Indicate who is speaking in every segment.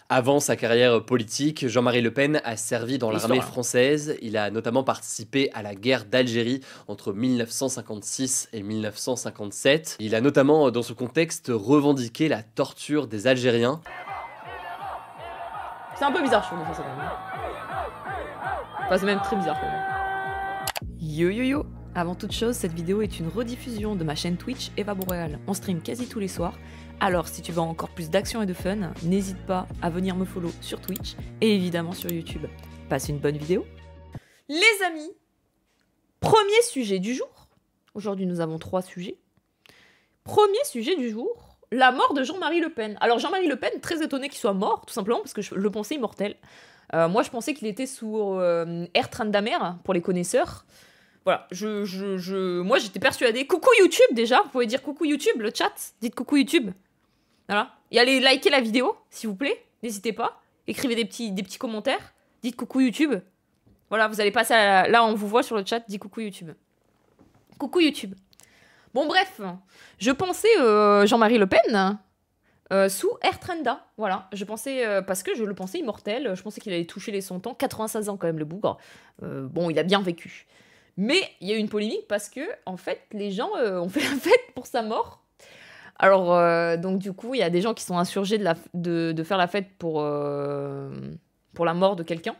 Speaker 1: Avant sa carrière politique, Jean-Marie Le Pen a servi dans l'armée
Speaker 2: L'histoire.
Speaker 1: française. Il a notamment participé à la guerre d'Algérie entre 1956 et 1957. Il a notamment, dans ce contexte, revendiqué la torture des Algériens.
Speaker 2: C'est un peu bizarre, je trouve, de faire ça quand même. Enfin, c'est même très bizarre quand même. Yo yo yo! Avant toute chose, cette vidéo est une rediffusion de ma chaîne Twitch Eva Boréal. On stream quasi tous les soirs. Alors, si tu veux encore plus d'action et de fun, n'hésite pas à venir me follow sur Twitch et évidemment sur YouTube. Passe une bonne vidéo. Les amis, premier sujet du jour. Aujourd'hui, nous avons 3 sujets. Premier sujet du jour, la mort de Jean-Marie Le Pen. Alors, Jean-Marie Le Pen, très étonné qu'il soit mort, tout simplement parce que je le pensais immortel. Moi, je pensais qu'il était sous Air Tryndamere, pour les connaisseurs. Voilà, moi j'étais persuadée. Coucou YouTube déjà, vous pouvez dire coucou YouTube, le chat, dites coucou YouTube. Voilà, et allez liker la vidéo, s'il vous plaît, n'hésitez pas. Écrivez des petits commentaires, dites coucou YouTube. Voilà, vous allez passer là, on vous voit sur le chat, dites coucou YouTube. Coucou YouTube. Bon bref, je pensais Jean-Marie Le Pen sous Air Trenda, voilà. Je pensais, parce que je le pensais immortel, je pensais qu'il allait toucher les 100 ans, 96 ans quand même le bougre. Bon, il a bien vécu. Mais il y a eu une polémique parce que, en fait, les gens ont fait la fête pour sa mort. Alors, donc du coup, il y a des gens qui sont insurgés de faire la fête pour la mort de quelqu'un.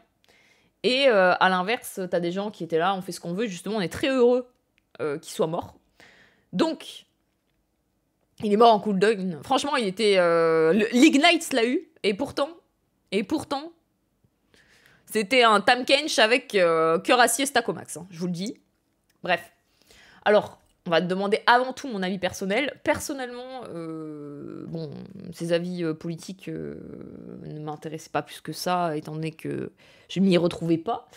Speaker 2: Et à l'inverse, t'as des gens qui étaient là, on fait ce qu'on veut, justement, on est très heureux qu'il soit mort. Donc, il est mort en cooldown. Franchement, il était... l'Ignite l'a eu, et pourtant, c'était un Tamkench avec cœur acier Stacomax, hein, je vous le dis. Bref. Alors, on va te demander avant tout mon avis personnel. Personnellement, bon, ces avis politiques ne m'intéressaient pas plus que ça, étant donné que je m'y retrouvais pas.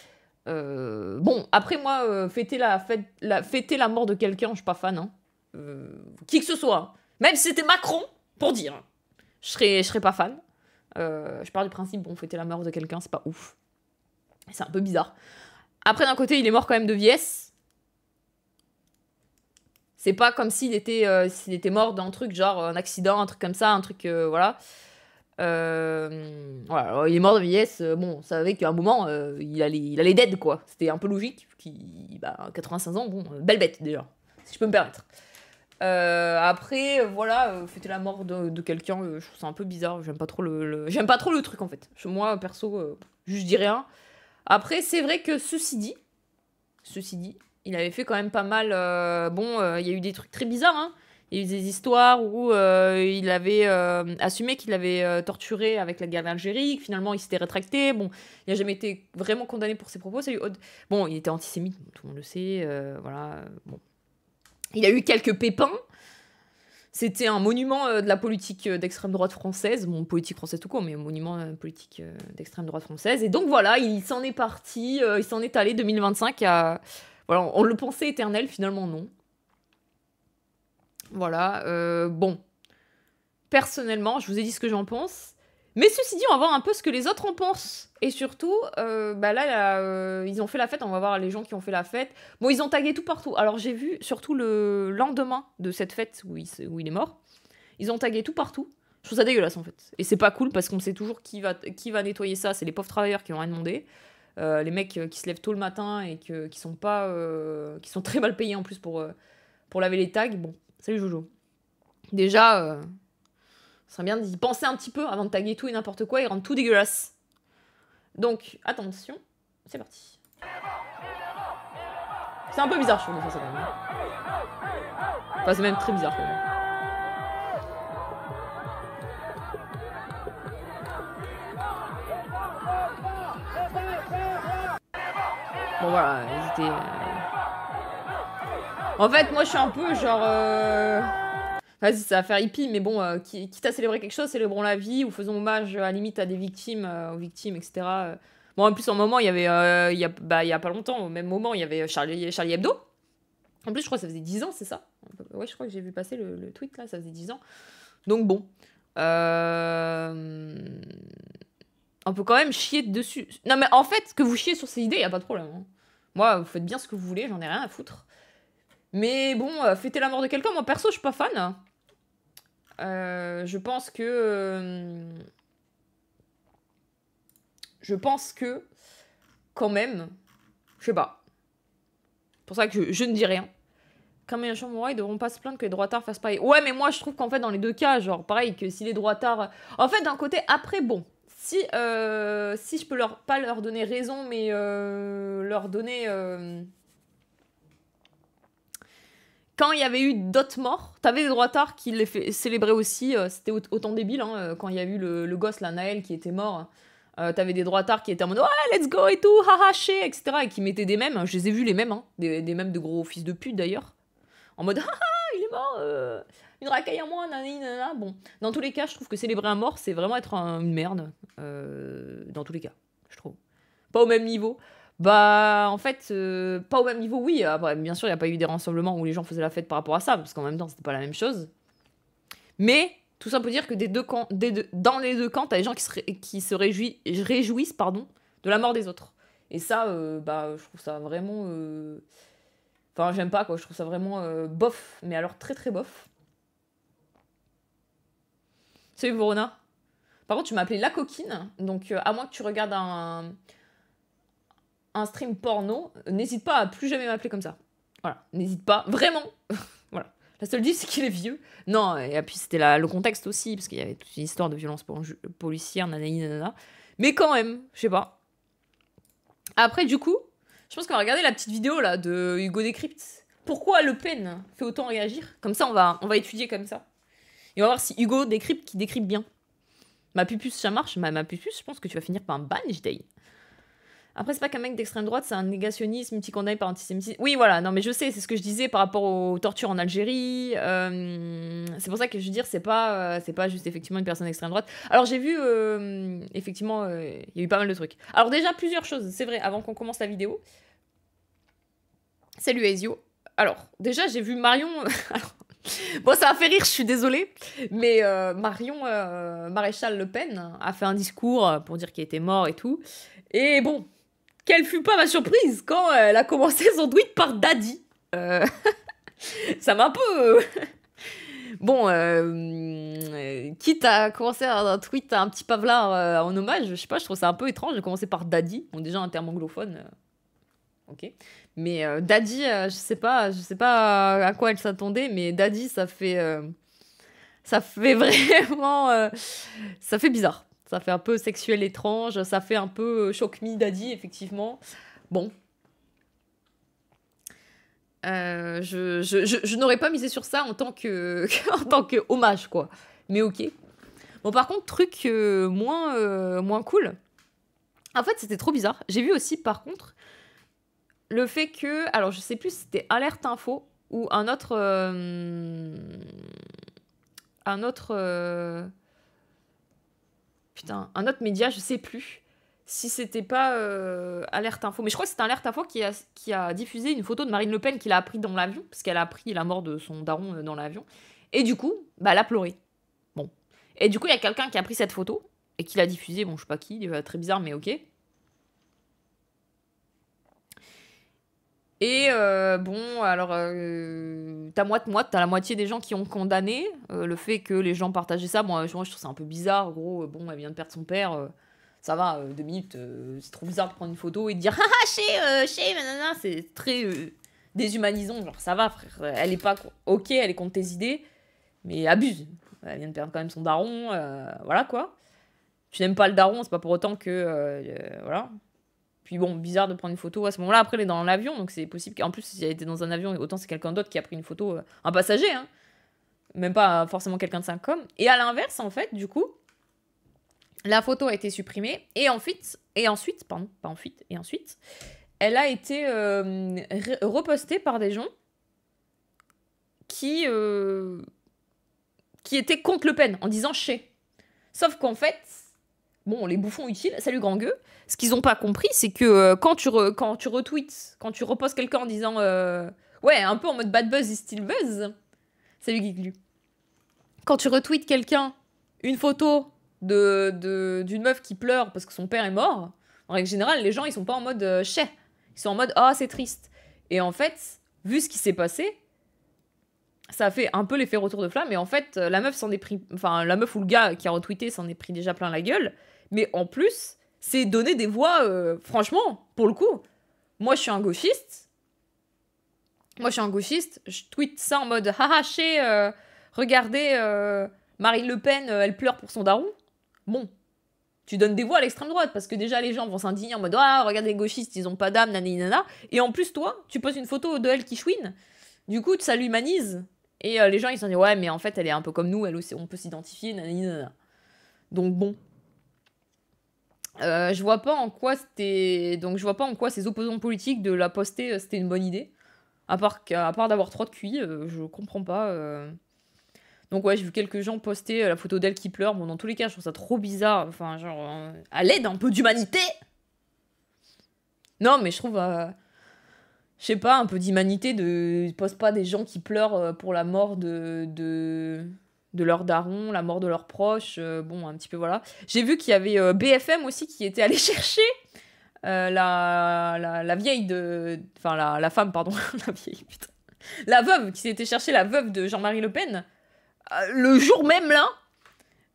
Speaker 2: Bon, après moi, fêter la mort de quelqu'un, je suis pas fan. Hein. Qui que ce soit. Hein. Même si c'était Macron, pour dire. Hein. Je serais pas fan. Je pars du principe, bon, fêter la mort de quelqu'un, c'est pas ouf. C'est un peu bizarre. Après, d'un côté, il est mort quand même de vieillesse. C'est pas comme s'il était mort d'un truc, genre un accident, un truc comme ça, un truc, voilà. Voilà, alors, il est mort de vieillesse, bon, on savait qu'à un moment, il allait dead, quoi. C'était un peu logique, 85 ans, bon, belle bête, déjà, si je peux me permettre. Après, voilà, fêter la mort de quelqu'un, je trouve ça un peu bizarre, j'aime pas trop j'aime pas trop le truc, en fait. Moi, perso, je dis rien. Après, c'est vrai que ceci dit, il avait fait quand même pas mal... il y a eu des trucs très bizarres, hein. Il y a eu des histoires où il avait assumé qu'il avait torturé avec la guerre d'Algérie, que finalement il s'était rétracté. Bon, il n'a jamais été vraiment condamné pour ses propos. Bon, il était antisémite, tout le monde le sait, voilà. Bon. Il a eu quelques pépins. C'était un monument de la politique d'extrême droite française, bon, politique française tout court, mais un monument politique d'extrême droite française. Et donc voilà, il s'en est parti, il s'en est allé 2025 à... Voilà, on le pensait éternel, finalement non. Voilà, bon. Personnellement, je vous ai dit ce que j'en pense. Mais ceci dit, on va voir un peu ce que les autres en pensent. Et surtout, là, ils ont fait la fête, on va voir les gens qui ont fait la fête. Bon, ils ont tagué tout partout. Alors j'ai vu, surtout le lendemain de cette fête où il est mort, ils ont tagué tout partout. Je trouve ça dégueulasse en fait. Et c'est pas cool parce qu'on sait toujours qui va nettoyer ça. C'est les pauvres travailleurs qui n'ont rien demandé. Les mecs qui se lèvent tôt le matin et qui sont très mal payés en plus pour laver les tags. Bon, salut Jojo. Déjà... ce serait bien d'y penser un petit peu avant de taguer tout et n'importe quoi et rendre tout dégueulasse. Donc, attention, c'est parti. C'est un peu bizarre, je trouve, de faire ça quand même. Enfin, c'est même très bizarre quand même. Bon, voilà, hésitez. En fait, moi, je suis un peu genre... Vas-y, ça va faire hippie, mais bon, quitte à célébrer quelque chose, célébrons la vie ou faisons hommage à la limite à des victimes, aux victimes, etc. Bon, en plus, en moment, il y avait, il y a pas longtemps, au même moment, il y avait Charlie Hebdo. En plus, je crois que ça faisait 10 ans, c'est ça? Ouais, je crois que j'ai vu passer le tweet, là, ça faisait 10 ans. Donc bon. On peut quand même chier dessus. Non, mais en fait, que vous chiez sur ces idées, il n'y a pas de problème. Hein. Moi, vous faites bien ce que vous voulez, j'en ai rien à foutre. Mais bon, fêter la mort de quelqu'un, moi perso, je suis pas fan. Je pense que... Je pense que, quand même, je sais pas. C'est pour ça que je ne dis rien. Comme les gens, ils devront pas se plaindre que les droitards fassent pareil. Ouais, mais moi, je trouve qu'en fait, dans les deux cas, genre, pareil, que si les droitards... En fait, d'un côté, après, bon, si je peux pas leur donner raison, mais leur donner... Quand il y avait eu d'autres morts, t'avais des droitards qui les célébraient aussi, c'était autant débile, hein, quand il y a eu le gosse, là, Naël, qui était mort... t'avais des droitards qui étaient en mode ouais, let's go et tout, haha, chez, etc. et qui mettaient des mèmes. Je les ai vus, les mèmes, hein, des mèmes de gros fils de pute d'ailleurs. En mode haha, il est mort, une racaille en moins, nanani, nanana. Bon, dans tous les cas, je trouve que célébrer un mort, c'est vraiment être une merde. Dans tous les cas, je trouve. Pas au même niveau. Bah, en fait, pas au même niveau, oui. Après, bien sûr, il n'y a pas eu des rassemblements où les gens faisaient la fête par rapport à ça, parce qu'en même temps, c'était pas la même chose. Mais. Tout ça pour dire que dans les deux camps, t'as des gens qui se réjouissent de la mort des autres. Et ça, je trouve ça vraiment... Enfin, j'aime pas, quoi. Je trouve ça vraiment bof. Mais alors, très, très bof. Salut, Vorona. Par contre, tu m'as appelé La Coquine. Donc, à moins que tu regardes un stream porno, n'hésite pas à plus jamais m'appeler comme ça. Voilà. N'hésite pas. Vraiment. Voilà. La seule diff, c'est qu'il est vieux. Non, et puis c'était le contexte aussi, parce qu'il y avait toute une histoire de violence policière, nanani, nanana. Mais quand même, je sais pas. Après, du coup, je pense qu'on va regarder la petite vidéo là de Hugo Décrypte. Pourquoi Le Pen fait autant réagir? Comme ça, on va étudier comme ça. Et on va voir si Hugo Décrypte qui décrypte bien. Ma pupus, ça marche. Ma pupus, je pense que tu vas finir par un ban, JDay. Après, c'est pas qu'un mec d'extrême droite, c'est un négationnisme multi-condamné par antisémitisme. Oui, voilà, non, mais je sais, c'est ce que je disais par rapport aux tortures en Algérie. C'est pour ça que je veux dire, c'est pas juste effectivement une personne d'extrême droite. Alors, j'ai vu, effectivement, il y a eu pas mal de trucs. Alors, déjà, plusieurs choses, c'est vrai, avant qu'on commence la vidéo. Salut, Ezio. Alors, déjà, j'ai vu Marion... Bon, ça a fait rire, je suis désolée, mais Marion Maréchal Le Pen a fait un discours pour dire qu'il était mort et tout. Et bon... Quelle fut pas ma surprise quand elle a commencé son tweet par Daddy. Ça m'a un peu... Bon, quitte à commencer un tweet à un petit pavlard en hommage, je sais pas, je trouve ça un peu étrange de commencer par Daddy. Bon, déjà un terme anglophone, ok. Mais Daddy, je sais pas à quoi elle s'attendait, mais Daddy, ça fait vraiment... ça fait bizarre. Ça fait un peu sexuel étrange, ça fait un peu choc me daddy, effectivement. Bon. Je n'aurais pas misé sur ça en tant que hommage, quoi. Mais ok. Bon, par contre, truc moins cool. En fait, c'était trop bizarre. J'ai vu aussi, par contre, le fait que... Alors, je sais plus si c'était Alerte Info ou un autre... Putain, un autre média, je sais plus si c'était pas Alerte Info. Mais je crois que c'était Alerte Info qui a diffusé une photo de Marine Le Pen qu'il a appris dans l'avion, parce qu'elle a appris la mort de son daron dans l'avion. Et du coup, bah, elle a pleuré. Bon. Et du coup, il y a quelqu'un qui a pris cette photo et qui l'a diffusée. Bon, je sais pas qui, très bizarre, mais ok. Et bon, alors, t'as la moitié des gens qui ont condamné le fait que les gens partageaient ça. Moi, je trouve ça un peu bizarre. Gros, bon, elle vient de perdre son père. Ça va, 2 minutes, c'est trop bizarre de prendre une photo et de dire « Haha, chez, nanana », c'est très déshumanisant. Genre, ça va, frère. Elle est pas... Ok, elle est contre tes idées, mais abuse. Elle vient de perdre quand même son daron. Voilà, quoi. Tu n'aimes pas le daron, c'est pas pour autant que... voilà. Puis bon, bizarre de prendre une photo à ce moment-là. Après, elle est dans l'avion, donc c'est possible qu'en plus, si elle était dans un avion, autant c'est quelqu'un d'autre qui a pris une photo, un passager, hein. Même pas forcément quelqu'un de 5 com. Et à l'inverse, en fait, du coup, la photo a été supprimée. Et ensuite, elle a été repostée par des gens qui étaient contre Le Pen, en disant « chez ». Sauf qu'en fait... Bon, les bouffons utiles, salut grand gueux. Ce qu'ils ont pas compris, c'est que quand tu retweets, quand tu reposes quelqu'un en disant ouais, un peu en mode bad buzz is still buzz. Salut Geeklu. Quand tu retweets quelqu'un, une photo d'une meuf qui pleure parce que son père est mort, en règle générale, les gens, ils sont pas en mode chais. Ils sont en mode ah, c'est triste. Et en fait, vu ce qui s'est passé, ça a fait un peu l'effet retour de flamme. Et en fait, la meuf s'en est pris... Enfin, la meuf ou le gars qui a retweeté s'en est pris déjà plein la gueule. Mais en plus, C'est donner des voix, franchement, pour le coup. Moi, je suis un gauchiste. Je tweete ça en mode haha, regardez, Marine Le Pen, elle pleure pour son daron. Bon, tu donnes des voix à l'extrême droite parce que déjà les gens vont s'indigner en mode ah, regardez les gauchistes, ils ont pas d'âme, nanana. Et en plus, toi, tu poses une photo de elle qui chouine. Du coup, ça l'humanise. Et les gens, ils se disent ouais, mais en fait, elle est un peu comme nous, elle aussi, on peut s'identifier, nanana. Donc bon. Je vois pas en quoi ces opposants politiques de la poster, c'était une bonne idée. À part d'avoir trop de QI, je comprends pas. Donc ouais, j'ai vu quelques gens poster la photo d'elle qui pleure. Bon, dans tous les cas, je trouve ça trop bizarre. Enfin, genre, à l'aide un peu d'humanité. Non, mais je trouve, je sais pas, un peu d'humanité de poste pas des gens qui pleurent pour la mort de leur daron, la mort de leurs proches. Bon, un petit peu voilà. J'ai vu qu'il y avait BFM aussi qui était allé chercher la vieille de... Enfin, la femme, pardon. La vieille, putain. La veuve, qui s'était chercher la veuve de Jean-Marie Le Pen, le jour même, là,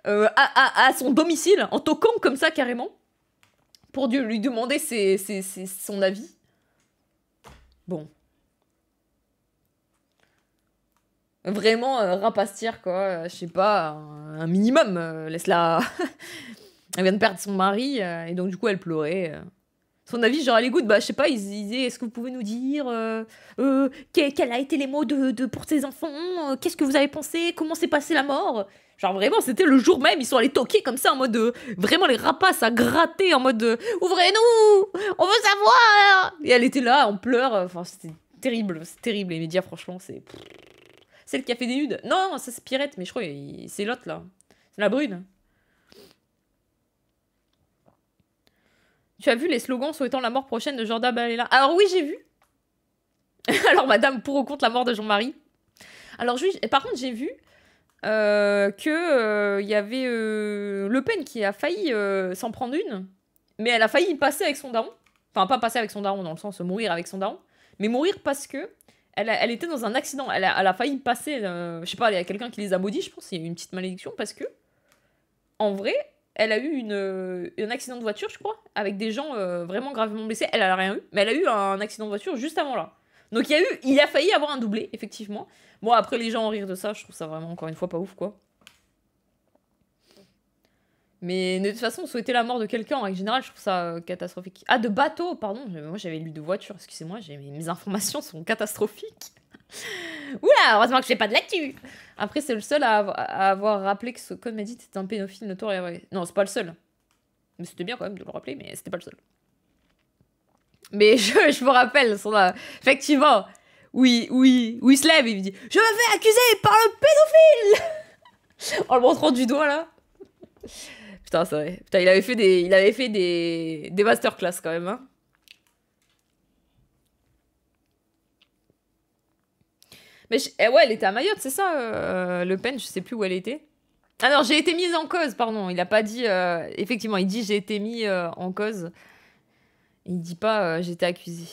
Speaker 2: à son domicile, en toquant comme ça, carrément, pour lui demander son avis. Bon. Vraiment, rapastière, quoi. Je sais pas, un minimum. Laisse-la... Elle vient de perdre son mari, et donc, du coup, elle pleurait. Son avis, genre à l'écoute, bah je sais pas, ils disaient est-ce que vous pouvez nous dire quels a été les mots pour ses enfants, qu'est-ce que vous avez pensé, comment s'est passée la mort. Genre vraiment, c'était le jour même, ils sont allés toquer comme ça en mode vraiment les rapaces à gratter en mode ouvrez-nous, on veut savoir. Et elle était là en pleurs, enfin c'était terrible, c'est terrible les médias franchement, c'est celle qui a fait des nudes. Non, ça c'est Pierrette, mais je crois c'est l'autre là, c'est la brune. Tu as vu les slogans souhaitant la mort prochaine de Jordan Bardella? Alors oui, j'ai vu. Alors madame, pour ou contre la mort de Jean-Marie. Alors par contre, j'ai vu que y avait Le Pen qui a failli s'en prendre une, mais elle a failli y passer avec son daron. Enfin, pas passer avec son daron dans le sens mourir avec son daron, mais mourir parce que elle était dans un accident. Elle a failli passer, je sais pas, il y a quelqu'un qui les a maudits, je pense, il y a eu une petite malédiction parce que, en vrai, elle a eu un accident de voiture, je crois, avec des gens vraiment gravement blessés. Elle a rien eu, mais elle a eu un accident de voiture juste avant là. Donc il a failli avoir un doublé, effectivement. Bon, après, les gens en rire de ça, je trouve ça vraiment, encore une fois, pas ouf, quoi. Mais de toute façon, souhaiter la mort de quelqu'un, en règle générale, je trouve ça catastrophique. Ah, de bateau, pardon. Moi, j'avais lu de voiture, excusez-moi, mes informations sont catastrophiques. Oula, heureusement que je fais pas de l'actu. Après, c'est le seul à avoir rappelé que ce code m'a dit que c'était un pédophile notoire. Non, c'est pas le seul. Mais c'était bien quand même de le rappeler, mais c'était pas le seul. Mais je me rappelle, effectivement, oui, il se lève et il me dit « Je me fais accuser par le pédophile !» En le montrant du doigt, là. Putain, c'est vrai. Putain, il avait fait des masterclass, quand même, hein. Mais ouais, elle était à Mayotte, c'est ça, Le Pen, je sais plus où elle était. Ah non, j'ai été mise en cause, pardon. Il a pas dit... effectivement, il dit j'ai été mis en cause. Il dit pas j'ai été accusé.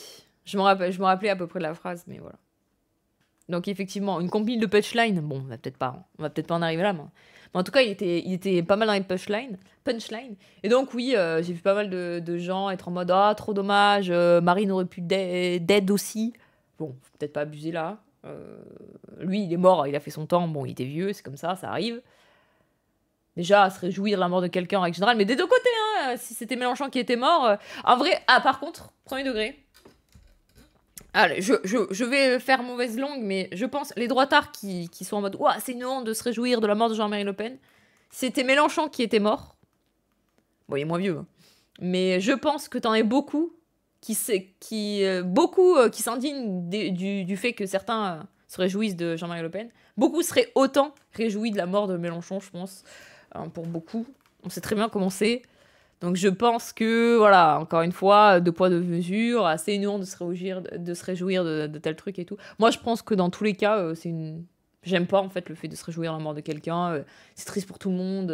Speaker 2: Je me rappelais à peu près de la phrase, mais voilà. Donc effectivement, une compil de punchline, bon, on va peut-être pas en arriver là, mais en tout cas, il était pas mal dans les punchlines. Et donc oui, j'ai vu pas mal de gens être en mode ah, trop dommage, Marine aurait pu d'aide aussi. Bon, faut peut-être pas abuser là. Lui, il est mort, il a fait son temps, bon, il était vieux, c'est comme ça arrive. Déjà, à se réjouir de la mort de quelqu'un en règle générale, mais des deux côtés, hein, si c'était Mélenchon qui était mort. En vrai, par contre, premier degré. Allez, je vais faire mauvaise langue, mais je pense, les droitards qui sont en mode ouah, c'est une honte de se réjouir de la mort de Jean-Marie Le Pen. C'était Mélenchon qui était mort. Bon, il est moins vieux, hein. Mais je pense que t'en as beaucoup qui s'indignent du fait que certains se réjouissent de Jean-Marie Le Pen. Beaucoup seraient autant réjouis de la mort de Mélenchon, je pense. Pour beaucoup. On sait très bien comment c'est. Donc je pense que, voilà, encore une fois, deux poids, deux mesures, assez énorme de se réjouir de tel truc et tout. Moi, je pense que dans tous les cas, j'aime pas, en fait, le fait de se réjouir de la mort de quelqu'un. C'est triste pour tout le monde.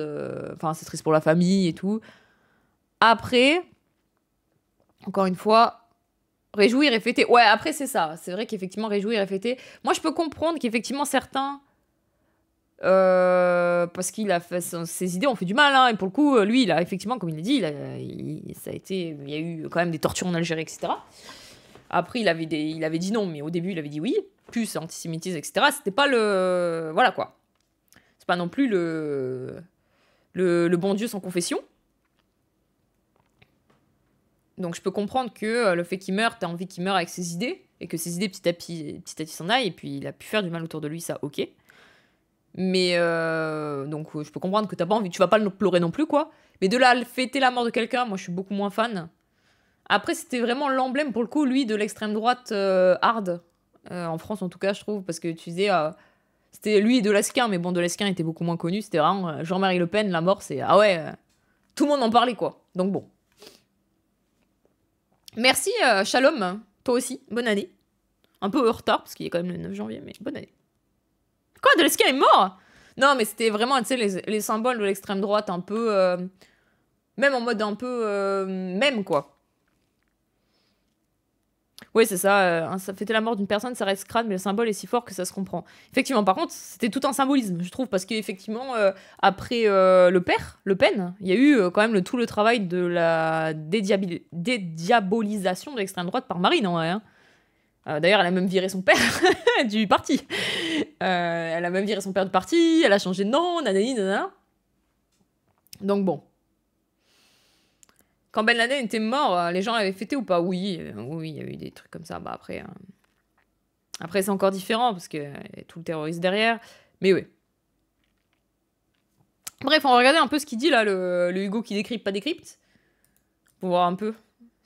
Speaker 2: Enfin, c'est triste pour la famille et tout. Après... Encore une fois, réjouir et fêter. Ouais, après, c'est ça. C'est vrai qu'effectivement, réjouir et fêter. Moi, je peux comprendre qu'effectivement, certains Parce qu'il a fait ses idées ont fait du mal, hein, et pour le coup, lui, il a effectivement, comme il l'a dit, il y a eu quand même des tortures en Algérie, etc. Après, il avait dit non, mais au début, il avait dit oui, plus antisémitisme, etc. C'était pas le... Voilà, quoi. C'est pas non plus le bon Dieu sans confession. Donc je peux comprendre que le fait qu'il meure, t'as envie qu'il meure avec ses idées, et que ses idées petit à petit s'en aillent, et puis il a pu faire du mal autour de lui, ça, ok. Mais donc je peux comprendre que t'as pas envie, tu vas pas le pleurer non plus, quoi. Mais de là à fêter la mort de quelqu'un, moi je suis beaucoup moins fan. Après, c'était vraiment l'emblème, pour le coup, lui, de l'extrême droite hard. En France, en tout cas, je trouve, parce que tu disais... c'était lui et de Lesquen, mais bon, de Lesquen était beaucoup moins connu. C'était vraiment Jean-Marie Le Pen, la mort, c'est... Ah ouais, tout le monde en parlait, quoi. Donc bon. Merci, Shalom. Toi aussi, bonne année. Un peu en retard, parce qu'il est quand même le 9 janvier, mais bonne année. Quoi, de Lesquen est mort? Non, mais c'était vraiment, tu sais, les symboles de l'extrême droite, un peu... même en mode un peu... même, quoi. Oui, c'est ça. Ça fêter la mort d'une personne, ça reste crade, mais le symbole est si fort que ça se comprend. Effectivement, par contre, c'était tout un symbolisme, je trouve, parce qu'effectivement, après Le Pen, il y a eu quand même tout le travail de la dédiabolisation de l'extrême droite par Marine, en vrai. Hein. D'ailleurs, elle a même viré son père du parti. Elle a même viré son père du parti, elle a changé de nom, nanani, nanana. Donc bon. Quand Ben Laden était mort, les gens l'avaient fêté ou pas? Oui, oui, il y a eu des trucs comme ça. Bah après, après c'est encore différent parce que y a tout le terrorisme derrière. Mais oui. Bref, on va regarder un peu ce qu'il dit là, le Hugo qui décrypte, pas décrypte. Pour voir un peu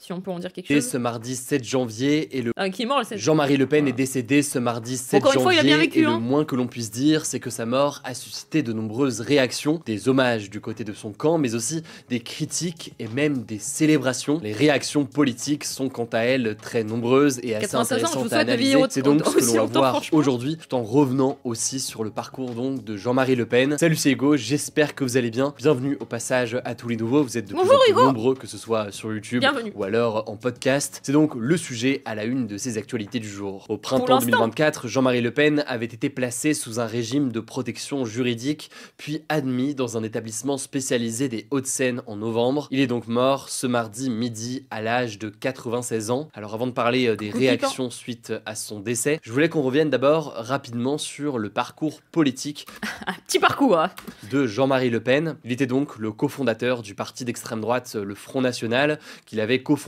Speaker 2: si on peut en dire quelque chose.
Speaker 1: Ce mardi 7 janvier et le...
Speaker 2: qui est mort le 7
Speaker 1: Jean-Marie Le Pen est décédé ce mardi 7
Speaker 2: Encore une fois, il a bien
Speaker 1: janvier
Speaker 2: vécu,
Speaker 1: et
Speaker 2: hein.
Speaker 1: le moins que l'on puisse dire, c'est que sa mort a suscité de nombreuses réactions, des hommages du côté de son camp, mais aussi des critiques et même des célébrations. Les réactions politiques sont quant à elles très nombreuses et assez
Speaker 2: 96 ans, je vous
Speaker 1: intéressantes à
Speaker 2: souhaite de
Speaker 1: analyser.
Speaker 2: vivre
Speaker 1: C'est donc ce que
Speaker 2: aussi
Speaker 1: l'on va
Speaker 2: longtemps,
Speaker 1: voir
Speaker 2: franchement.
Speaker 1: aujourd'hui, tout en revenant aussi sur le parcours donc de Jean-Marie Le Pen. Salut, c'est Hugo, j'espère que vous allez bien. Bienvenue au passage à tous les nouveaux, vous êtes de plus en plus nombreux, que ce soit sur YouTube ou alors en podcast. C'est donc le sujet à la une de ces actualités du jour. Au printemps 2024, Jean-Marie Le Pen avait été placé sous un régime de protection juridique, puis admis dans un établissement spécialisé des Hauts-de-Seine en novembre. Il est donc mort ce mardi midi à l'âge de 96 ans. Alors avant de parler des réactions suite à son décès, je voulais qu'on revienne d'abord rapidement sur le parcours politique
Speaker 2: un petit parcours
Speaker 1: de Jean-Marie Le Pen. Il était donc le cofondateur du parti d'extrême droite, le Front National, qu'il avait cofondé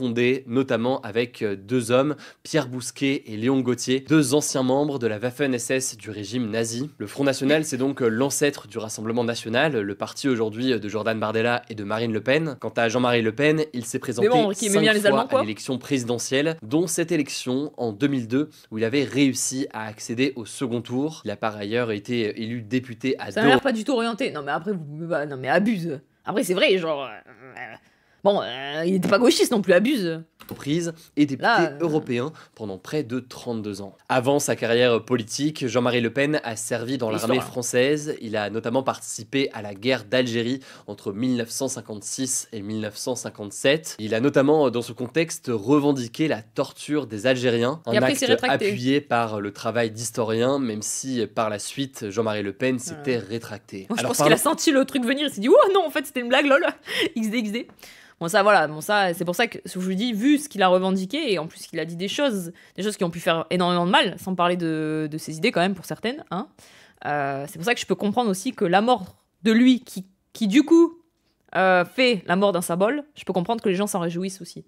Speaker 1: notamment avec deux hommes, Pierre Bousquet et Léon Gauthier, deux anciens membres de la Waffen-SS du régime nazi. Le Front National, c'est donc l'ancêtre du Rassemblement National, le parti aujourd'hui de Jordan Bardella et de Marine Le Pen. Quant à Jean-Marie Le Pen, il s'est présenté 5 fois à l'élection présidentielle, dont cette élection en 2002, où il avait réussi à accéder au second tour. Il a par ailleurs été élu député à...
Speaker 2: Ça n'a l'air pas du tout orienté. Non mais après, non mais abuse. Après c'est vrai, genre... bon, il n'était pas gauchiste non plus, abuse.
Speaker 1: Et député européen pendant près de 32 ans. Avant sa carrière politique, Jean-Marie Le Pen a servi dans l'armée française. Il a notamment participé à la guerre d'Algérie entre 1956 et 1957. Il a notamment, dans ce contexte, revendiqué la torture des Algériens, un acte appuyé par le travail d'historiens, même si par la suite, Jean-Marie Le Pen s'était rétracté.
Speaker 2: Je pense qu'il a senti le truc venir, il s'est dit « Oh non, en fait, c'était une blague, lol, XD. » Bon ça voilà, c'est pour ça que je vous dis, vu ce qu'il a revendiqué, et en plus qu'il a dit des choses qui ont pu faire énormément de mal, sans parler de ses idées quand même pour certaines, hein. C'est pour ça que je peux comprendre aussi que la mort de lui, qui du coup fait la mort d'un symbole, je peux comprendre que les gens s'en réjouissent aussi.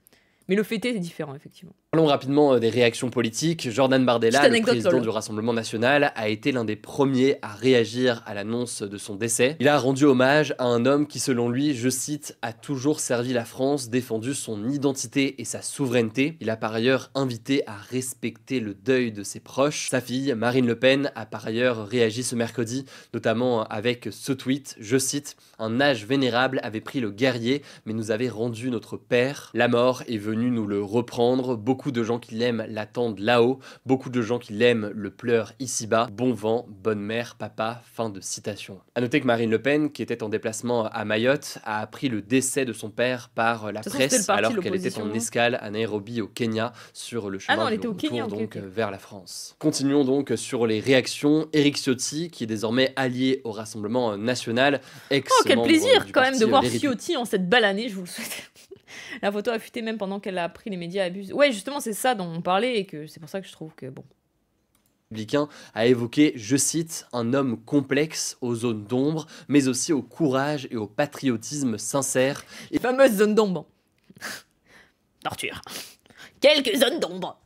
Speaker 2: Mais le fêter, c'est différent, effectivement.
Speaker 1: Parlons rapidement des réactions politiques. Jordan Bardella, le président du Rassemblement National, a été l'un des premiers à réagir à l'annonce de son décès. Il a rendu hommage à un homme qui, selon lui, je cite, a toujours servi la France, défendu son identité et sa souveraineté. Il a par ailleurs invité à respecter le deuil de ses proches. Sa fille, Marine Le Pen, a par ailleurs réagi ce mercredi, notamment avec ce tweet, je cite, un âge vénérable avait pris le guerrier, mais nous avait rendu notre père. La mort est venue venus nous le reprendre. Beaucoup de gens qui l'aiment l'attendent là-haut. Beaucoup de gens qui l'aiment le pleurent ici-bas. Bon vent, bonne mère, papa. Fin de citation. A noter que Marine Le Pen, qui était en déplacement à Mayotte, a appris le décès de son père par la presse alors qu'elle était en escale à Nairobi au Kenya sur le chemin de retour donc vers la France. Continuons donc sur les réactions. Éric Ciotti, qui est désormais allié au Rassemblement national,
Speaker 2: quel plaisir quand même de voir Ciotti en cette belle année, je vous le souhaite. La photo a fuité même pendant qu'elle a pris les médias abusés. Ouais, justement, c'est ça dont on parlait et que c'est pour ça que je trouve que bon.
Speaker 1: Républicain a évoqué, je cite, un homme complexe aux zones d'ombre, mais aussi au courage et au patriotisme sincère.
Speaker 2: Et fameuse zone d'ombre. Torture. Quelques zones d'ombre.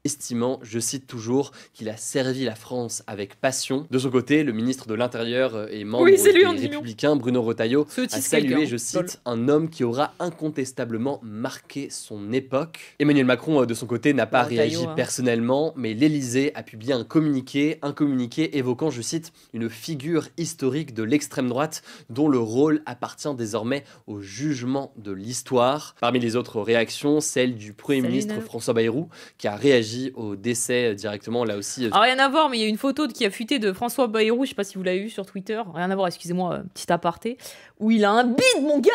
Speaker 1: Estimant, je cite toujours, qu'il a servi la France avec passion. De son côté, le ministre de l'Intérieur et membre des Républicains, Bruno Retailleau, a salué, je cite, un homme qui aura incontestablement marqué son époque. Emmanuel Macron, de son côté, n'a pas réagi personnellement, mais l'Élysée a publié un communiqué évoquant, je cite, une figure historique de l'extrême droite dont le rôle appartient désormais au jugement de l'histoire. Parmi les autres réactions, celle du Premier ministre François Bayrou, qui a réagi au décès directement, là aussi.
Speaker 2: Alors, rien à voir, mais il y a une photo qui a fuité de François Bayrou, je sais pas si vous l'avez vu sur Twitter, rien à voir, excusez-moi, petit aparté, où il a un bide, mon gars.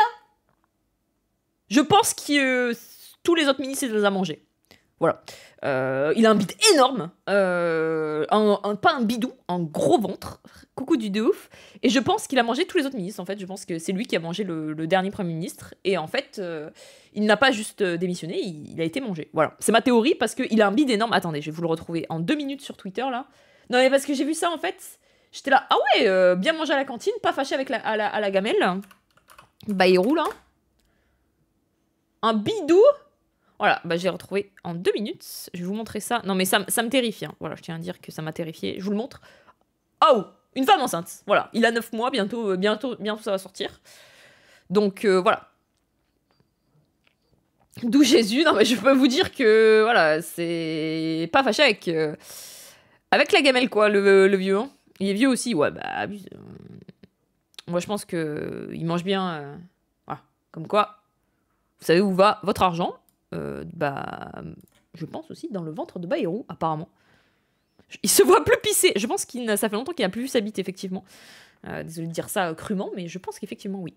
Speaker 2: Je pense que tous les autres ministres, il les a mangés. Voilà. Il a un bide énorme, pas un bidou, un gros ventre, coucou du de ouf, et je pense qu'il a mangé tous les autres ministres, en fait, je pense que c'est lui qui a mangé le dernier Premier ministre, et en fait, il n'a pas juste démissionné, il a été mangé, voilà. C'est ma théorie, parce qu'il a un bide énorme, attendez, je vais vous le retrouver en 2 minutes sur Twitter, là. Non mais parce que j'ai vu ça, en fait, j'étais là, ah ouais, bien manger à la cantine, pas fâché avec à la gamelle, Bayrou, là. Un bidou. Voilà, bah j'ai retrouvé en 2 minutes. Je vais vous montrer ça. Non mais ça me terrifie. Hein. Voilà, je tiens à dire que ça m'a terrifié. Je vous le montre. Oh, une femme enceinte. Voilà, il a 9 mois. Bientôt ça va sortir. Donc voilà. D'où Jésus. Non mais je peux vous dire que voilà, c'est pas fâché avec la gamelle quoi, le vieux. Hein. Il est vieux aussi. Ouais, bah abuse. Moi je pense que il mange bien. Voilà, comme quoi. Vous savez où va votre argent? Je pense aussi dans le ventre de Bayrou, apparemment. Il se voit plus pisser. Je pense que ça fait longtemps qu'il n'a plus vu sa bite, effectivement. Désolé de dire ça crûment, mais je pense qu'effectivement, oui.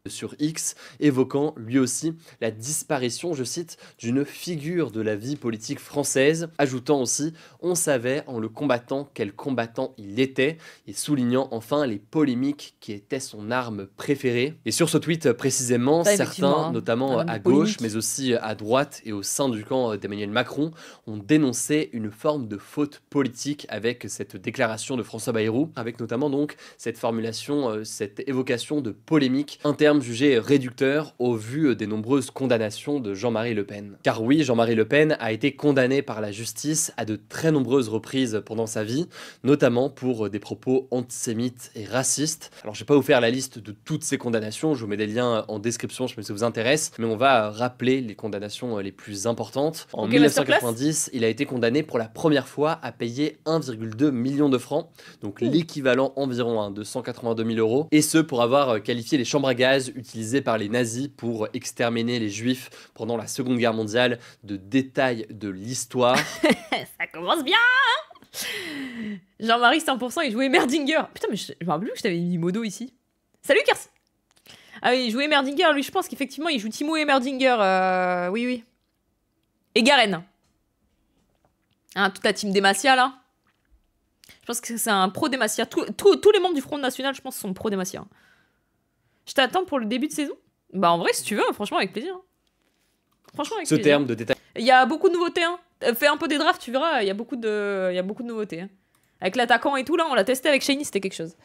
Speaker 1: Sur X, évoquant lui aussi la disparition, je cite, d'une figure de la vie politique française, ajoutant aussi « on savait en le combattant quel combattant il était » et soulignant enfin les polémiques qui étaient son arme préférée. Et sur ce tweet précisément, certains, notamment à gauche, mais aussi à droite et au sein du camp d'Emmanuel Macron, ont dénoncé une forme de faute politique avec cette déclaration de François Bayrou, avec notamment donc cette formulation, cette évocation de polémique interne jugé réducteur au vu des nombreuses condamnations de Jean-Marie Le Pen. Car oui, Jean-Marie Le Pen a été condamné par la justice à de très nombreuses reprises pendant sa vie, notamment pour des propos antisémites et racistes. Alors je vais pas vous faire la liste de toutes ces condamnations, je vous mets des liens en description, je sais pas si ça vous intéresse, mais on va rappeler les condamnations les plus importantes. En 1990, il a été condamné pour la première fois à payer 1,2 million de francs, donc l'équivalent environ de 182 000 euros, et ce pour avoir qualifié les chambres à gaz utilisées par les nazis pour exterminer les juifs pendant la Seconde Guerre mondiale de détails de l'histoire.
Speaker 2: Ça commence bien. Jean-Marie 100%, il jouait Merdinger. Putain, mais je me rappelle plus que je t'avais mis Modo ici. Salut Kers. Ah oui, il jouait Merdinger, lui je pense qu'effectivement il joue Timo et Merdinger, oui. Et Garen. Hein, toute la team Demacia là. Je pense que c'est un pro Demacia. Tous les membres du Front National, je pense, sont pro Demacia. Je t'attends pour le début de saison. Bah en vrai, si tu veux, franchement, avec plaisir. Franchement, avec plaisir.
Speaker 1: Terme de détail.
Speaker 2: Il y a beaucoup de nouveautés. Hein. Fais un peu des drafts, tu verras. Il y a beaucoup de nouveautés. Hein. Avec l'attaquant et tout, là, on l'a testé avec Shiny, c'était quelque chose.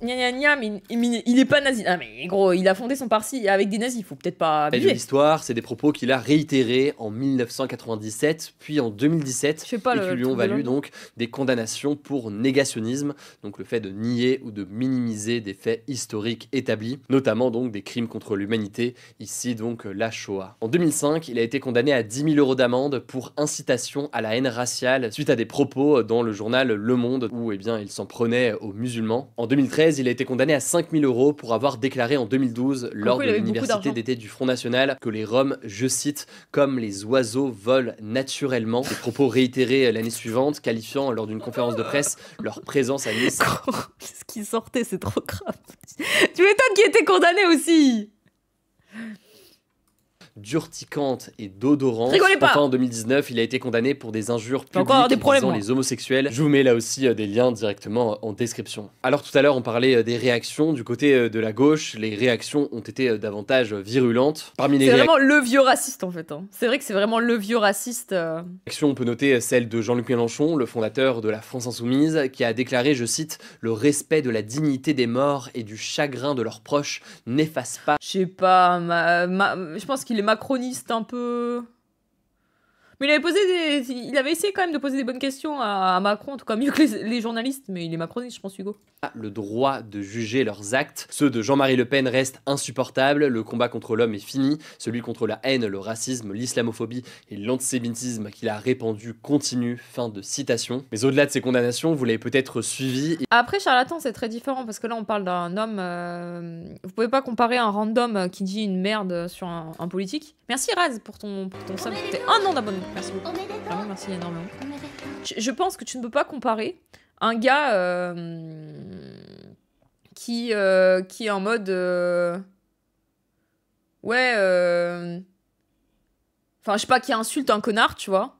Speaker 2: Mais il est pas nazi. Ah mais gros, il a fondé son parti avec des nazis, faut peut-être pas abuser.
Speaker 1: L'histoire, c'est des propos qu'il a réitérés en 1997, puis en 2017, et qui lui ont valu donc des condamnations pour négationnisme, donc le fait de nier ou de minimiser des faits historiques établis, notamment donc des crimes contre l'humanité, ici donc la Shoah. En 2005, il a été condamné à 10 000 € d'amende pour incitation à la haine raciale suite à des propos dans le journal Le Monde où il s'en prenait aux musulmans. En 2013, 2013, il a été condamné à 5 000 € pour avoir déclaré en 2012, lors de l'université d'été du Front National, que les Roms, je cite, comme les oiseaux volent naturellement. Des propos réitérés l'année suivante, qualifiant lors d'une conférence de presse leur présence à Nice.
Speaker 2: Ce qui sortait, c'est trop grave. Tu m'étonnes qu'il était condamné aussi.
Speaker 1: D'urticante et d'odorante. Enfin, en 2019, il a été condamné pour des injures publiques visant les homosexuels. Je vous mets là aussi des liens directement en description. Alors tout à l'heure, on parlait des réactions. Du côté de la gauche, les réactions ont été davantage virulentes. Parmi les
Speaker 2: vraiment le vieux raciste en fait. Hein. C'est vrai que c'est vraiment le vieux raciste.
Speaker 1: On peut noter celle de Jean-Luc Mélenchon, le fondateur de la France Insoumise, qui a déclaré, je cite, « Le respect de la dignité des morts et du chagrin de leurs proches n'efface pas... »
Speaker 2: Je sais pas, je pense qu'il est macroniste un peu. Mais il avait essayé quand même de poser des bonnes questions à Macron, en tout cas mieux que les journalistes, mais il est macroniste, je pense, Hugo.
Speaker 1: Le droit de juger leurs actes. Ceux de Jean-Marie Le Pen restent insupportables. Le combat contre l'homme est fini. Celui contre la haine, le racisme, l'islamophobie et l'antisémitisme qu'il a répandu continue. Fin de citation. Mais au-delà de ces condamnations, vous l'avez peut-être suivi.
Speaker 2: Après, charlatan, c'est très différent parce que là, on parle d'un homme. Vous pouvez pas comparer un random qui dit une merde sur un politique. Merci Raz pour ton sub. T'es un an d'abonnement. Merci beaucoup. Vraiment, merci énormément. Je pense que tu ne peux pas comparer un gars qui est en mode enfin je sais pas, qui insulte un connard, tu vois,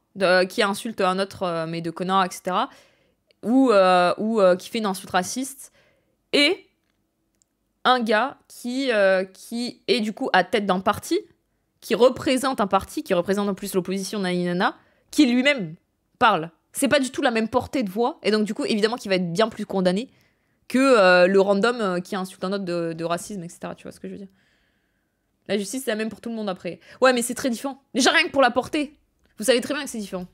Speaker 2: qui insulte un autre mais de connard, etc., ou qui fait une insulte raciste, et un gars qui est du coup à tête d'un parti, qui représente un parti, qui représente en plus l'opposition, naninana, qui lui-même parle. C'est pas du tout la même portée de voix, et donc du coup, évidemment qu'il va être bien plus condamné que le random qui insulte un autre de racisme, etc. Tu vois ce que je veux dire? La justice, c'est la même pour tout le monde après. Ouais, mais c'est très différent. Déjà rien que pour la portée. Vous savez très bien que c'est différent.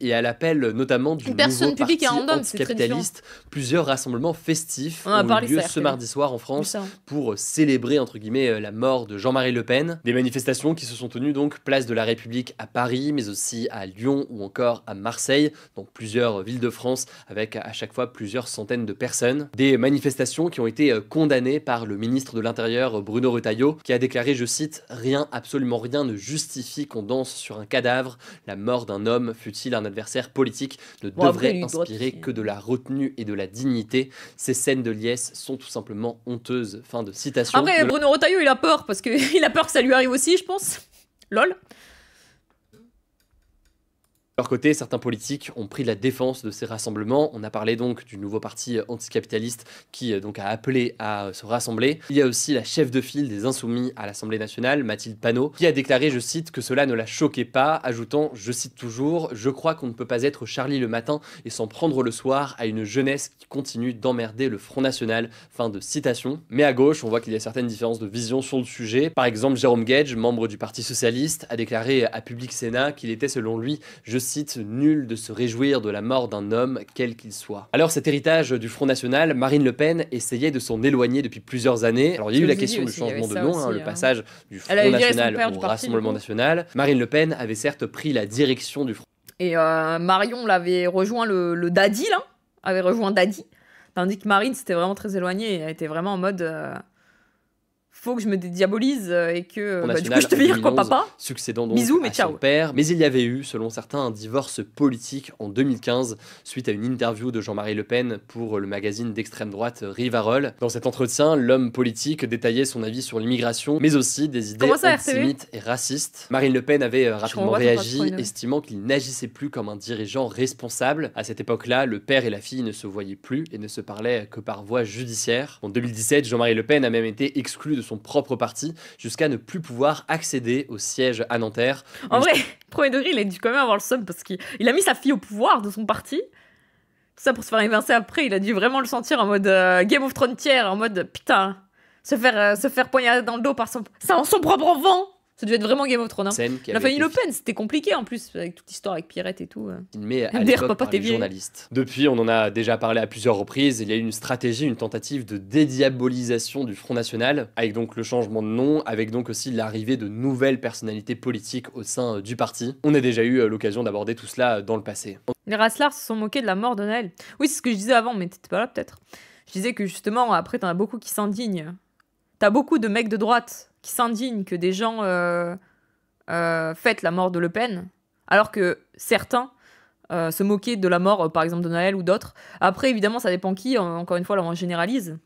Speaker 1: Et à l'appel notamment du nouveau parti anticapitaliste, plusieurs rassemblements festifs ont eu lieu ce mardi soir en France pour célébrer entre guillemets la mort de Jean-Marie Le Pen. Des manifestations qui se sont tenues donc place de la République à Paris, mais aussi à Lyon ou encore à Marseille, donc plusieurs villes de France avec à chaque fois plusieurs centaines de personnes. Des manifestations qui ont été condamnées par le ministre de l'Intérieur Bruno Retailleau, qui a déclaré, je cite, « Rien, absolument rien ne justifie qu'on danse sur un cadavre. La mort d'un homme, fût-il un adversaire politique, ne devrait inspirer que de la retenue et de la dignité. Ces scènes de liesse sont tout simplement honteuses. » Fin de citation.
Speaker 2: Après, Bruno Retailleau, il a peur, parce qu'il a peur que ça lui arrive aussi, je pense. Lol.
Speaker 1: De leur côté, certains politiques ont pris la défense de ces rassemblements. On a parlé donc du nouveau parti anticapitaliste qui donc a appelé à se rassembler. Il y a aussi la chef de file des Insoumis à l'Assemblée nationale, Mathilde Panot, qui a déclaré, je cite, que cela ne la choquait pas, ajoutant, je cite toujours, « Je crois qu'on ne peut pas être Charlie le matin et s'en prendre le soir à une jeunesse qui continue d'emmerder le Front National. » Fin de citation. Mais à gauche, on voit qu'il y a certaines différences de vision sur le sujet. Par exemple, Jérôme Guedj, membre du Parti Socialiste, a déclaré à Public Sénat qu'il était selon lui, je cite, nul de se réjouir de la mort d'un homme, quel qu'il soit. Alors cet héritage du Front National, Marine Le Pen essayait de s'en éloigner depuis plusieurs années. Alors il y a eu la question du changement de nom, le passage du Front National au Rassemblement National. Marine Le Pen avait certes pris la direction du Front.
Speaker 2: Et Marion l'avait rejoint le Daddy, là, avait rejoint Daddy, tandis que Marine c'était vraiment très éloignée, elle était vraiment en mode... faut que je me dédiabolise et que du coup je te vire quoi, papa,
Speaker 1: succédant donc
Speaker 2: bisous mais
Speaker 1: à
Speaker 2: ciao
Speaker 1: son père. Mais il y avait eu, selon certains, un divorce politique en 2015 suite à une interview de Jean-Marie Le Pen pour le magazine d'extrême droite Rivarol. Dans cet entretien, l'homme politique détaillait son avis sur l'immigration, mais aussi des idées antisémites et racistes. Marine Le Pen avait rapidement réagi, estimant qu'il n'agissait plus comme un dirigeant responsable. À cette époque-là, le père et la fille ne se voyaient plus et ne se parlaient que par voie judiciaire. En 2017, Jean-Marie Le Pen a même été exclu de son propre parti, jusqu'à ne plus pouvoir accéder au siège à Nanterre.
Speaker 2: En vrai, premier degré, il a dû quand même avoir le seum parce qu'il a mis sa fille au pouvoir de son parti. Tout ça pour se faire évincer après, il a dû vraiment le sentir en mode Game of Thrones tiers, en mode putain, se faire poignarder dans le dos par son propre enfant. Ça devait être vraiment Game of Thrones. Hein. La famille Le Pen, c'était compliqué en plus, avec toute l'histoire avec Pierrette et tout.
Speaker 1: Mais à l'époque par les journalistes. Depuis, on en a déjà parlé à plusieurs reprises, il y a eu une stratégie, une tentative de dédiabolisation du Front National, avec donc le changement de nom, avec donc aussi l'arrivée de nouvelles personnalités politiques au sein du parti. On a déjà eu l'occasion d'aborder tout cela dans le passé.
Speaker 2: Les Rasslars se sont moqués de la mort de Naël. Oui, c'est ce que je disais avant, mais t'étais pas là peut-être. Je disais que justement, après, t'en as beaucoup qui s'indignent. T'as beaucoup de mecs de droite qui s'indignent que des gens fêtent la mort de Le Pen, alors que certains se moquaient de la mort, par exemple, de Naël ou d'autres. Après, évidemment, ça dépend qui. Encore une fois, là, on généralise.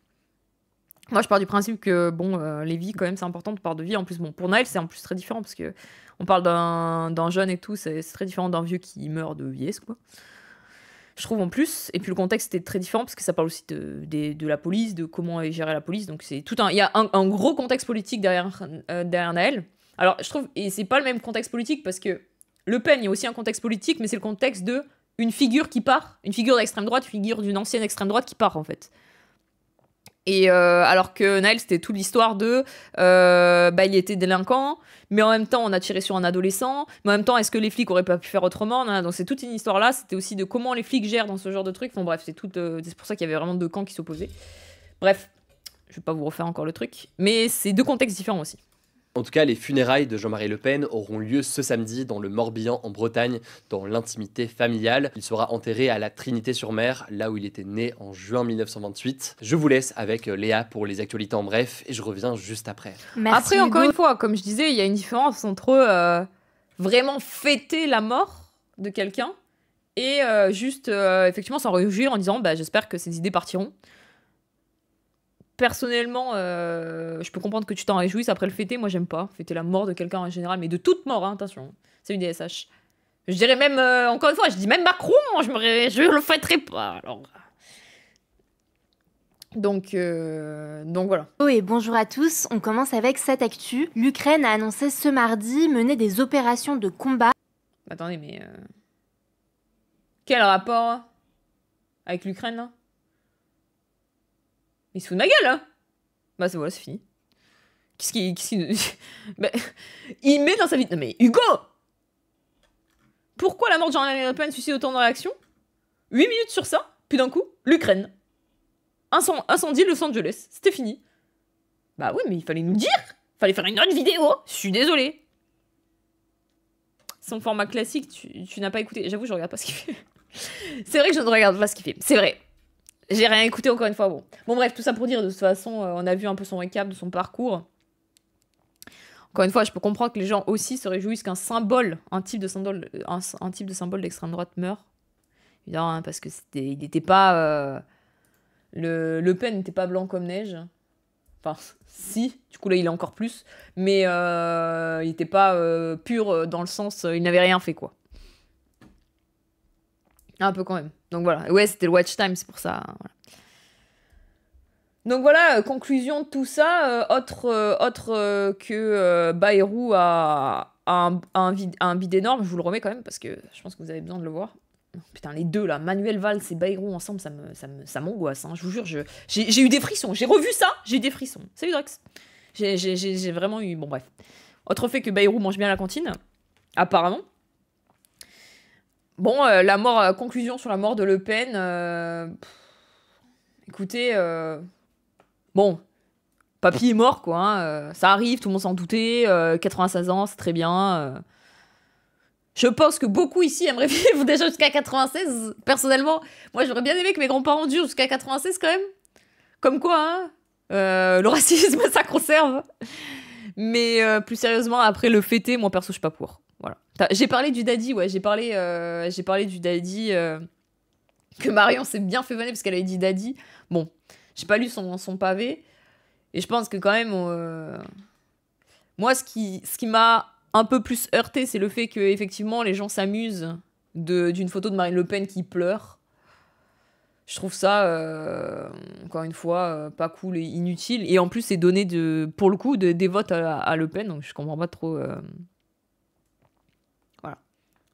Speaker 2: Moi, je pars du principe que, bon, les vies, quand même, c'est important de part de vie. En plus, bon, pour Naël, c'est en plus très différent, parce que on parle d'un jeune et tout, c'est très différent d'un vieux qui meurt de vieillesse, quoi. Je trouve en plus, et puis le contexte était très différent parce que ça parle aussi de la police, de comment est gérée la police, donc c'est tout il y a un gros contexte politique derrière Naël. Alors je trouve, et c'est pas le même contexte politique parce que Le Pen, il y a aussi un contexte politique, mais c'est le contexte de une figure qui part, une figure d'extrême droite, une figure d'une ancienne extrême droite qui part en fait. Et alors que Naël, c'était toute l'histoire de il était délinquant, mais en même temps on a tiré sur un adolescent, mais en même temps est-ce que les flics auraient pas pu faire autrement? Donc c'est toute une histoire là, c'était aussi de comment les flics gèrent dans ce genre de truc. Enfin bref, c'est pour ça qu'il y avait vraiment deux camps qui s'opposaient. Bref, je vais pas vous refaire encore le truc, mais c'est deux contextes différents aussi.
Speaker 1: En tout cas, les funérailles de Jean-Marie Le Pen auront lieu ce samedi dans le Morbihan en Bretagne, dans l'intimité familiale. Il sera enterré à la Trinité-sur-Mer, là où il était né en juin 1928. Je vous laisse avec Léa pour les actualités en bref et je reviens juste après.
Speaker 2: Merci après, Hugo. Encore une fois, comme je disais, il y a une différence entre vraiment fêter la mort de quelqu'un et juste effectivement s'en réjouir en disant j'espère que ces idées partiront. Personnellement, je peux comprendre que tu t'en réjouisses après le fêter. Moi, j'aime pas fêter la mort de quelqu'un en général, mais de toute mort, hein, attention. C'est une DSH. Je dirais même, encore une fois, je dis même Macron, je le fêterai pas. Alors. Donc voilà.
Speaker 3: Oh et bonjour à tous, on commence avec cette actu. L'Ukraine a annoncé ce mardi mener des opérations de combat.
Speaker 2: Attendez, mais... Quel rapport avec l'Ukraine, là? Il se fout de ma gueule, hein. C'est voilà, c'est fini. Qu'est-ce qu'il... il met dans sa vie... Non mais, Hugo! Pourquoi la mort de Jean-Marie Le Pen suscite autant de réactions? 8 minutes sur ça, puis d'un coup, l'Ukraine. Incendie Los Angeles. C'était fini. Bah oui, mais il fallait nous dire. Fallait faire une autre vidéo. Je suis désolée. Son format classique, tu n'as pas écouté. J'avoue, je regarde pas ce qu'il fait. C'est vrai que je ne regarde pas ce qu'il fait. C'est vrai. J'ai rien écouté encore une fois. Bon, bref, tout ça pour dire, de toute façon, on a vu un peu son récap de son parcours. Encore une fois, je peux comprendre que les gens aussi se réjouissent qu'un symbole, un type de symbole d'extrême droite meure. Évidemment, hein, parce que il n'était pas... Le Pen n'était pas blanc comme neige. Enfin, si, du coup là il est encore plus. Mais il n'était pas pur dans le sens... il n'avait rien fait, quoi. Un peu quand même. Donc voilà. Ouais, c'était le watch time, c'est pour ça. Voilà. Donc voilà, conclusion de tout ça. Autre que Bayrou a un bide énorme. Je vous le remets quand même parce que je pense que vous avez besoin de le voir. Putain, les deux là, Manuel Valls et Bayrou ensemble, ça m'angoisse. Hein. Je vous jure, j'ai eu des frissons. J'ai revu ça, j'ai eu des frissons. Salut Drax. J'ai vraiment eu... Bon bref. Autre fait que Bayrou mange bien à la cantine, apparemment. Bon, conclusion sur la mort de Le Pen. Écoutez, bon, papy est mort, quoi. Hein, ça arrive, tout le monde s'en doutait. 96 ans, c'est très bien. Je pense que beaucoup ici aimeraient vivre déjà jusqu'à 96. Personnellement, moi, j'aurais bien aimé que mes grands-parents durent jusqu'à 96 quand même. Comme quoi, hein, le racisme, ça conserve. Mais plus sérieusement, après le fêter, moi, perso, je suis pas pour. Voilà. J'ai parlé du daddy, ouais, j'ai parlé du daddy que Marion s'est bien fait vanner parce qu'elle avait dit daddy. Bon, j'ai pas lu son pavé et je pense que quand même moi ce qui m'a un peu plus heurté, c'est le fait que effectivement les gens s'amusent d'une photo de Marine Le Pen qui pleure. Je trouve ça encore une fois pas cool et inutile, et en plus c'est donné pour le coup des votes à Le Pen, donc je comprends pas trop.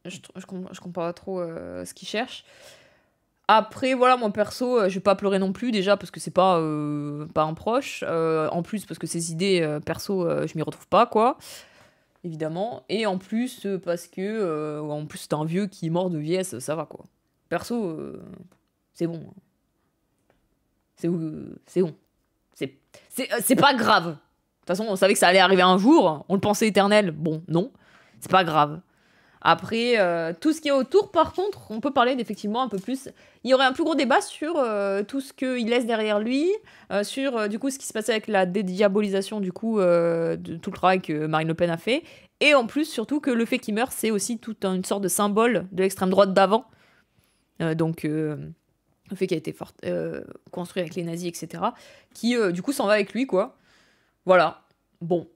Speaker 2: Je comprends pas trop ce qu'ils cherchent. Après, voilà, moi perso, je vais pas pleurer non plus, déjà parce que c'est pas un proche. En plus, parce que ces idées perso, je m'y retrouve pas, quoi. évidemment. Et en plus, parce que en plus, c'est un vieux qui est mort de vieillesse, ça va, quoi. Perso, c'est bon. C'est bon. C'est pas grave. De toute façon, on savait que ça allait arriver un jour. On le pensait éternel. Bon, non. C'est pas grave. Après, tout ce qui est autour, par contre, on peut parler d'effectivement un peu plus. Il y aurait un plus gros débat sur tout ce qu'il laisse derrière lui, sur du coup ce qui se passait avec la dédiabolisation du coup de tout le travail que Marine Le Pen a fait, et en plus surtout que le fait qu'il meure, c'est aussi toute une sorte de symbole de l'extrême droite d'avant. Donc le fait qu'il a été construit avec les nazis, etc., qui du coup s'en va avec lui, quoi. Voilà. Bon.